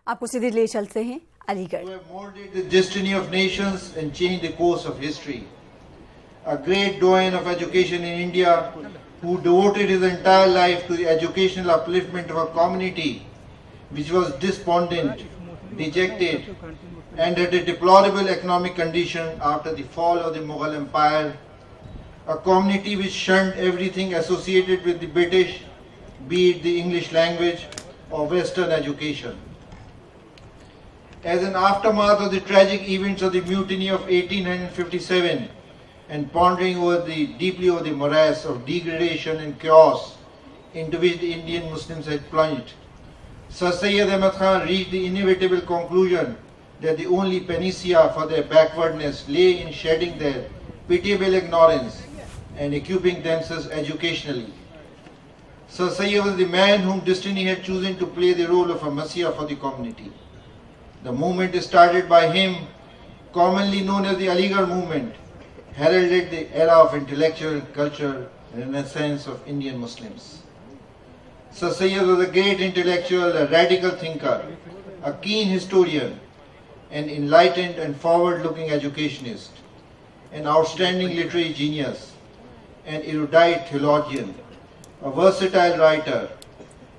आपको सीधे ले चलते हैं Aligarh. Who have molded the destiny of nations and changed the course of history. A great doyen of education in India who devoted his entire life to the educational upliftment of a community which was despondent, dejected, and had a deplorable economic condition after the fall of the Mughal Empire, a community which shunned everything associated with the British, be it the English language or Western education. As an aftermath of the tragic events of the mutiny of 1857 and pondering deeply over the morass of degradation and chaos into which the Indian Muslims had plunged, Sir Syed Ahmad Khan reached the inevitable conclusion that the only panacea for their backwardness lay in shedding their pitiable ignorance and equipping themselves educationally. Sir Syed was the man whom destiny had chosen to play the role of a messiah for the community. The movement started by him, commonly known as the Aligarh movement, heralded the era of intellectual culture and renaissance of Indian Muslims. Sir Syed was a great intellectual, a radical thinker, a keen historian, an enlightened and forward-looking educationist, an outstanding literary genius, an erudite theologian, a versatile writer,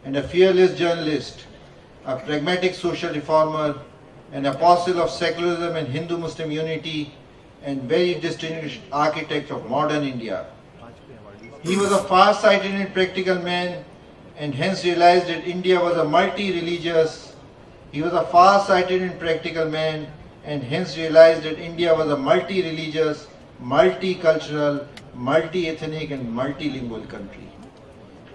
and a fearless journalist, a pragmatic social reformer, an apostle of secularism and Hindu-Muslim unity, and very distinguished architect of modern India. He was a far-sighted and practical man, and hence realized that India was a multi-religious. He was a far-sighted and practical man, and hence realized that India was a multi-religious, multicultural, multi-ethnic and multilingual country.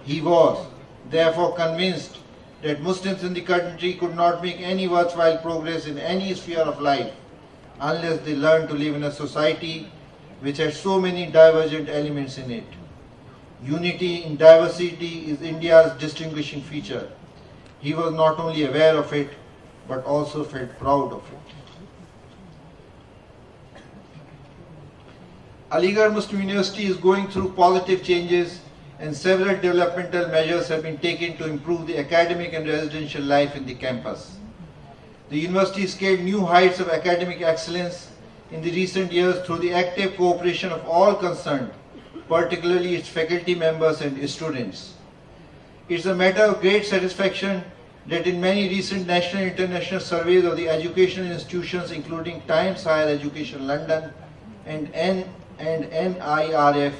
He was therefore convinced that Muslims in the country could not make any worthwhile progress in any sphere of life unless they learned to live in a society which had so many divergent elements in it. Unity in diversity is India's distinguishing feature. He was not only aware of it, but also felt proud of it. Aligarh Muslim University is going through positive changes, and several developmental measures have been taken to improve the academic and residential life in the campus. The university scaled new heights of academic excellence in the recent years through the active cooperation of all concerned, particularly its faculty members and students. It's a matter of great satisfaction that in many recent national and international surveys of the educational institutions, including Times Higher Education London and NIRF,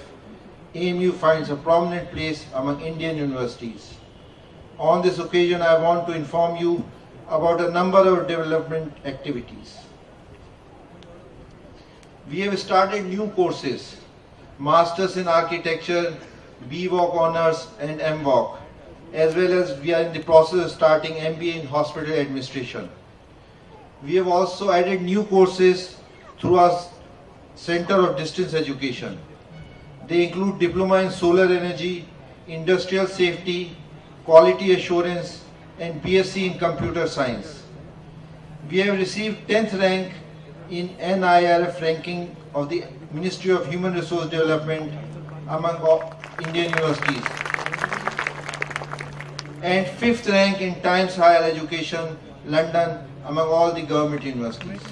AMU finds a prominent place among Indian universities. On this occasion, I want to inform you about a number of development activities. We have started new courses, Masters in Architecture, BVOC Honours and MVOC, as well as we are in the process of starting MBA in Hospital Administration. We have also added new courses through our Center of Distance Education. They include Diploma in Solar Energy, Industrial Safety, Quality Assurance, and BSc in Computer Science. We have received 10th rank in NIRF ranking of the Ministry of Human Resource Development among all Indian universities, and 5th rank in Times Higher Education London among all the government universities.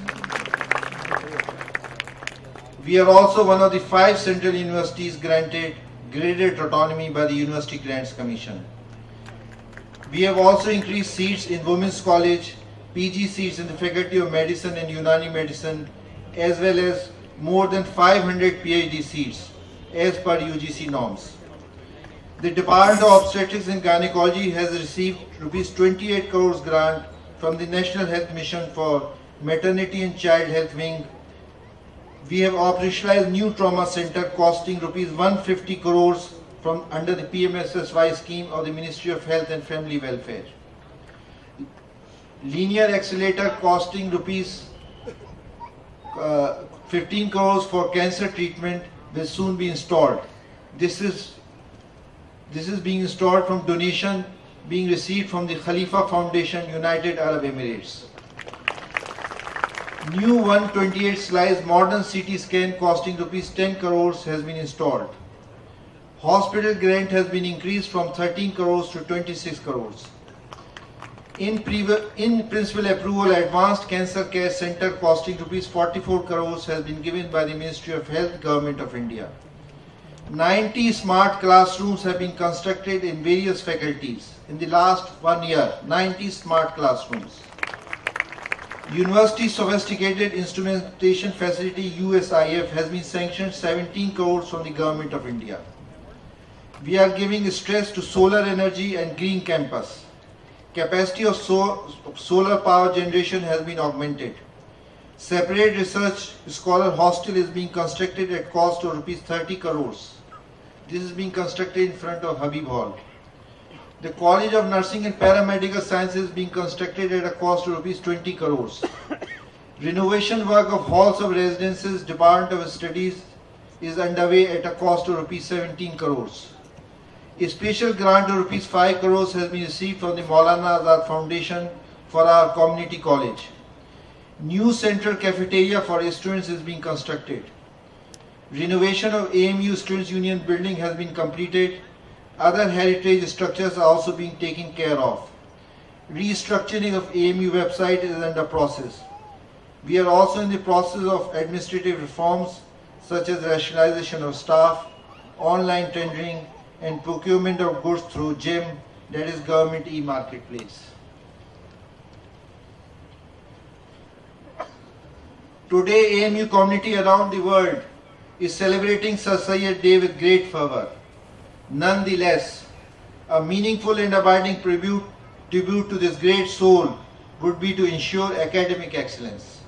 We are also one of the 5 central universities granted graded autonomy by the University Grants Commission. We have also increased seats in Women's College, PG seats in the Faculty of Medicine and Unani Medicine, as well as more than 500 PhD seats as per UGC norms. The Department of Obstetrics and Gynecology has received Rs 28 crores grant from the National Health Mission for Maternity and Child Health Wing. We have operationalized new trauma center costing Rs 150 crores from under the PMSSY scheme of the Ministry of Health and Family Welfare. Linear accelerator costing Rs 15 crores for cancer treatment will soon be installed. This is being installed from donation being received from the Khalifa Foundation, United Arab Emirates. New 128 slice modern CT scan costing Rs 10 crores has been installed. Hospital grant has been increased from 13 crores to 26 crores. In principle approval, Advanced Cancer Care Center costing rupees 44 crores has been given by the Ministry of Health, Government of India. 90 smart classrooms have been constructed in various faculties in the last 1 year. 90 smart classrooms. University Sophisticated Instrumentation Facility USIF has been sanctioned 17 crores from the Government of India. We are giving stress to solar energy and green campus. Capacity of solar power generation has been augmented. Separate research scholar hostel is being constructed at cost of rupees 30 crores. This is being constructed in front of Habib Hall. The College of Nursing and Paramedical Sciences is being constructed at a cost of rupees 20 crores. Renovation work of halls of residences, Department of Studies is underway at a cost of rupees 17 crores. A special grant of rupees 5 crores has been received from the Maulana Azad Foundation for our community college. New central cafeteria for students is being constructed. Renovation of AMU Students Union building has been completed. Other heritage structures are also being taken care of. Restructuring of AMU website is under process. We are also in the process of administrative reforms such as rationalization of staff, online tendering, and procurement of goods through GEM, that is Government e-Marketplace. Today, AMU community around the world is celebrating Sir Syed Day with great fervor. Nonetheless, a meaningful and abiding tribute to this great soul would be to ensure academic excellence.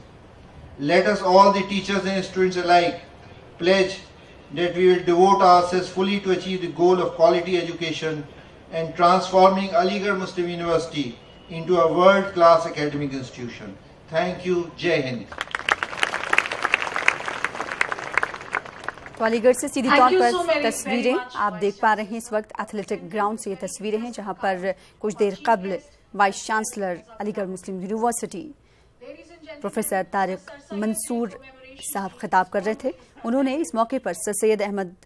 Let us all, the teachers and students alike, pledge that we will devote ourselves fully to achieve the goal of quality education and transforming Aligarh Muslim University into a world-class academic institution. Thank you. Jai Hind. तो अलीगढ़ से सीधी तौर पर तस्वीरें आप देख पा रहे हैं। इस वक्त एथलेटिक ग्राउंड से ये तस्वीरें हैं जहां पर कुछ देर कबल वाइस चांसलर अलीगढ़ मुस्लिम यूनिवर्सिटी प्रोफेसर तारिक मंसूर साहब खिताब कर रहे थे। उन्होंने इस मौके पर सर सैयद अहमद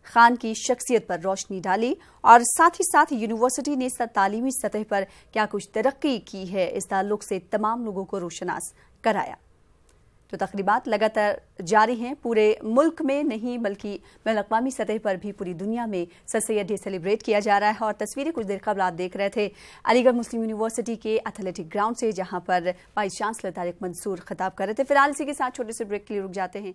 खान की शख्सियत पर रोशनी डाली और साथ ही साथ यूनिवर्सिटी ने तालीमी सतह पर क्या कुछ तरक्की की है इस ताल्लुक से तमाम लोगों को रोशनास कराया। तो तकरीबात लगातार जारी हैं, पूरे मुल्क में नहीं बल्कि बैनुल-अक़वामी सतह पर भी पूरी दुनिया में सर सैयद डे सेलिब्रेट किया जा रहा है। और तस्वीरें कुछ देर कबल आप देख रहे थे अलीगढ़ मुस्लिम यूनिवर्सिटी के एथलेटिक ग्राउंड से, जहां पर वाइस चांसलर तारिक मंसूर खिताब कर रहे थे। फिलहाल इसी के साथ छोटे से ब्रेक के लिए रुक जाते हैं।